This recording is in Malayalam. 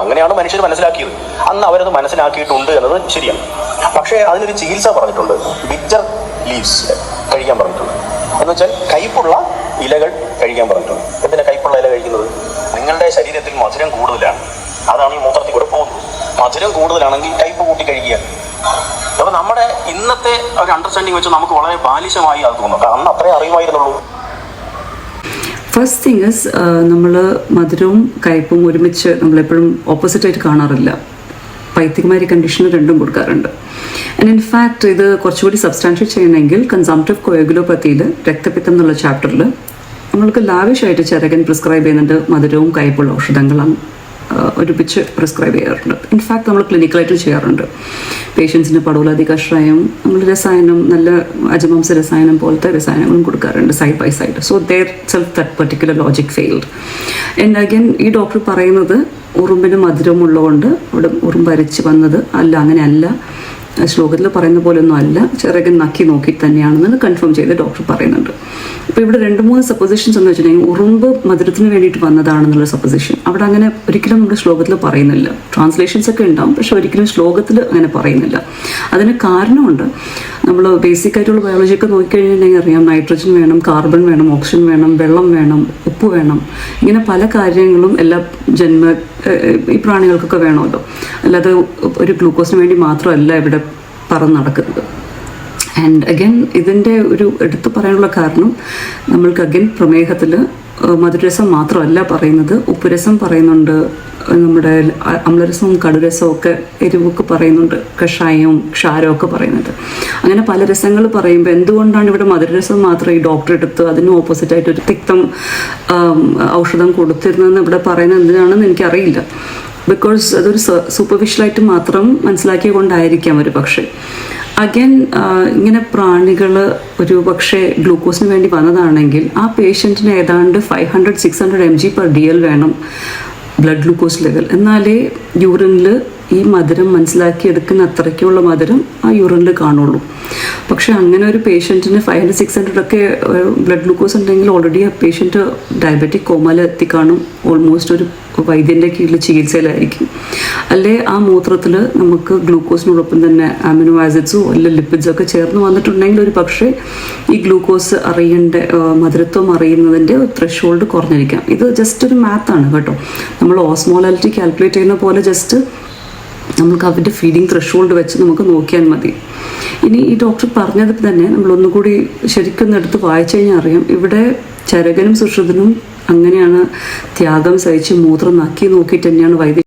അങ്ങനെയാണ് മനുഷ്യർ മനസ്സിലാക്കിയത്. അന്ന് അവരത് മനസ്സിലാക്കിയിട്ടുണ്ട് എന്നത് ശരിയാണ്. പക്ഷേ അതിനൊരു ചികിത്സ പറഞ്ഞിട്ടുണ്ട്. ബിറ്റർ ലീവ്സ് കഴിക്കാൻ പറഞ്ഞിട്ടുണ്ട്. എന്ന് വെച്ചാൽ കയ്പുള്ള ഇലകൾ കഴിക്കാൻ പറഞ്ഞിട്ടുണ്ട്. എന്തിനാ കയ്പുള്ള ഇല കഴിക്കുന്നത്? നിങ്ങളുടെ ശരീരത്തിൽ മധുരം കൂടുതലാണ്, അതാണ് ഈ മൂത്രത്തിൽ കൂടെ പോകുന്നത്. മധുരം കൂടുതലാണെങ്കിൽ കയ്പ് കൂട്ടി കഴിക്കുക. അപ്പോൾ നമ്മുടെ ഇന്നത്തെ ഒരു അണ്ടർസ്റ്റാൻഡിങ് വെച്ച് നമുക്ക് വളരെ ബാലിശമായി അത് തോന്നും. അന്ന് അത്രേ അറിയുമായിരുന്നുള്ളൂ. ഫസ്റ്റ് തിങ് ഇസ്, നമ്മൾ മധുരവും കയ്പും ഒരുമിച്ച് നമ്മളെപ്പോഴും ഓപ്പോസിറ്റായിട്ട് കാണാറില്ല. പൈത്തികമാരി കണ്ടീഷന് രണ്ടും കൊടുക്കാറുണ്ട്. ആൻഡ് ഇൻഫാക്ട് ഇത് കുറച്ചുകൂടി സബ്സ്റ്റാൻഷ്യേറ്റ് ചെയ്യണമെങ്കിൽ കൺസംപ്റ്റീവ് കോയാഗുലോപ്പത്തിയിൽ രക്തപിത്തം എന്നുള്ള ചാപ്റ്ററിൽ നമ്മൾക്ക് ലാവിഷായിട്ട് ചരകൻ പ്രിസ്ക്രൈബ് ചെയ്യുന്നുണ്ട്. മധുരവും കയ്പുള്ള ഔഷധങ്ങളും ഒരുമിച്ച് പ്രിസ്ക്രൈബ് ചെയ്യാറുണ്ട്. ഇൻഫാക്ട് നമ്മൾ ക്ലിനിക്കലായിട്ട് ചെയ്യാറുണ്ട്. പേഷ്യൻസിന് പടോലാതി കഷായം, നമ്മൾ രസായനം, നല്ല അജമാംസ രസായനം പോലത്തെ രസായനങ്ങളും കൊടുക്കാറുണ്ട് side by side. So there self that particular logic failed. And again ഈ ഡോക്ടർ പറയുന്നത് ഉറുമ്പിന് മധുരമുള്ളതുകൊണ്ട് ഇവിടെ ഉറുമ്പ് അരിച്ച് വന്നത് അല്ല, അങ്ങനെയല്ല, ശ്ലോകത്തിൽ പറയുന്ന പോലെയൊന്നും അല്ല, ചിറകൻ നക്കി നോക്കി തന്നെയാണെന്ന് കൺഫേം ചെയ്ത് ഡോക്ടർ പറയുന്നുണ്ട്. അപ്പോൾ ഇവിടെ 2-3 സപ്പോസിഷൻസ് എന്ന് വെച്ചിട്ടുണ്ടെങ്കിൽ ഉറുമ്പ് മധുരത്തിന് വേണ്ടിയിട്ട് വന്നതാണെന്നുള്ള സപ്പോസിഷൻ അവിടെ അങ്ങനെ ഒരിക്കലും നമ്മുടെ ശ്ലോകത്തിൽ പറയുന്നില്ല. ട്രാൻസ്ലേഷൻസ് ഒക്കെ ഉണ്ടാവും, പക്ഷെ ഒരിക്കലും ശ്ലോകത്തിൽ അങ്ങനെ പറയുന്നില്ല. അതിന് കാരണമുണ്ട്. നമ്മൾ ബേസിക് ആയിട്ടുള്ള ബയോളജിയൊക്കെ നോക്കിക്കഴിഞ്ഞിട്ടുണ്ടെങ്കിൽ അറിയാം, നൈട്രജൻ വേണം, കാർബൺ വേണം, ഓക്സിജൻ വേണം, വെള്ളം വേണം, ഉപ്പ് വേണം, ഇങ്ങനെ പല കാര്യങ്ങളും എല്ലാ ഈ പ്രാണികൾക്കൊക്കെ വേണമല്ലോ. അല്ലാതെ ഒരു ഗ്ലൂക്കോസിന് വേണ്ടി മാത്രമല്ല ഇവിടെ പറന്ന് നടക്കുന്നത്. ആൻഡ് അഗൈൻ ഇതിൻ്റെ ഒരു എടുത്തു പറയാനുള്ള കാരണം, നമ്മൾക്ക് അഗൈൻ പ്രമേഹത്തിൽ മധുരരസം മാത്രമല്ല പറയുന്നത്, ഉപ്പുരസം പറയുന്നുണ്ട്, നമ്മുടെ അമ്ലരസവും കടുരസവും ഒക്കെ എരിവൊക്കെ പറയുന്നുണ്ട്, കഷായവും ക്ഷാരവും ഒക്കെ പറയുന്നുണ്ട്. അങ്ങനെ പല രസങ്ങൾ പറയുമ്പോൾ എന്തുകൊണ്ടാണ് ഇവിടെ മധുരരസം മാത്രം ഈ ഡോക്ടർ എടുത്ത് അതിന് ഓപ്പോസിറ്റായിട്ട് ഒരു തിക്തം ഔഷധം കൊടുത്തിരുന്നതെന്ന് ഇവിടെ പറയുന്നത് എന്തിനാണെന്ന് എനിക്കറിയില്ല. ബിക്കോസ് അതൊരു സൂപ്പർഫിഷ്യലായിട്ട് മാത്രം മനസ്സിലാക്കിയ കൊണ്ടായിരിക്കാം ഒരു പക്ഷേ. അഗൈൻ ഇങ്ങനെ പ്രാണികൾ ഒരു പക്ഷേ ഗ്ലൂക്കോസിന് വേണ്ടി വന്നതാണെങ്കിൽ ആ പേഷ്യൻറ്റിന് ഏതാണ്ട് 500-600 mg/dl വേണം ബ്ലഡ് ഗ്ലൂക്കോസ് ലെവൽ. എന്നാലേ യൂറിനിൽ ഈ മധുരം മനസ്സിലാക്കിയെടുക്കുന്ന അത്രയ്ക്കുള്ള മധുരം ആ യൂറിനിൽ കാണുള്ളൂ. പക്ഷെ അങ്ങനെ ഒരു പേഷ്യൻറ്റിന് 500-600 ഒക്കെ ബ്ലഡ് ഗ്ലൂക്കോസ് ഉണ്ടെങ്കിൽ ഓൾറെഡി ആ പേഷ്യൻറ്റ് ഡയബറ്റിക് കോമയിൽ എത്തിക്കാണും, ഓൾമോസ്റ്റ് ഒരു വൈദ്യൻ്റെ കീഴിൽ ചികിത്സയിലായിരിക്കും. അല്ലേ ആ മൂത്രത്തിൽ നമുക്ക് ഗ്ലൂക്കോസിനോടൊപ്പം തന്നെ അമിനോ ആസിഡ്സോ അല്ല ലിപ്പിഡ്സോ ഒക്കെ ചേർന്ന് വന്നിട്ടുണ്ടെങ്കിൽ ഒരു പക്ഷേ ഈ ഗ്ലൂക്കോസ് മധുരത്വം അറിയുന്നതിൻ്റെ ഒരു ത്രെഷോൾഡ് കുറഞ്ഞിരിക്കാം. ഇത് ജസ്റ്റ് ഒരു മാത്താണ് കേട്ടോ. നമ്മൾ ഓസ്മോലാലിറ്റി കാൽക്കുലേറ്റ് ചെയ്യുന്ന പോലെ ജസ്റ്റ് നമുക്ക് അവരുടെ ഫീഡിങ് ത്രെഷോൾഡ് വെച്ച് നമുക്ക് നോക്കിയാൽ മതി. ഇനി ഈ ഡോക്ടർ പറഞ്ഞത് തന്നെ നമ്മളൊന്നുകൂടി ശരിക്കും എടുത്ത് വായിച്ചു കഴിഞ്ഞാൽ അറിയാം, ഇവിടെ ചരകനും സുശ്രുതനും അങ്ങനെയാണ് ത്യാഗം സഹിച്ച് മൂത്രം നക്കി നോക്കിയിട്ട് തന്നെയാണ് വൈദ്യ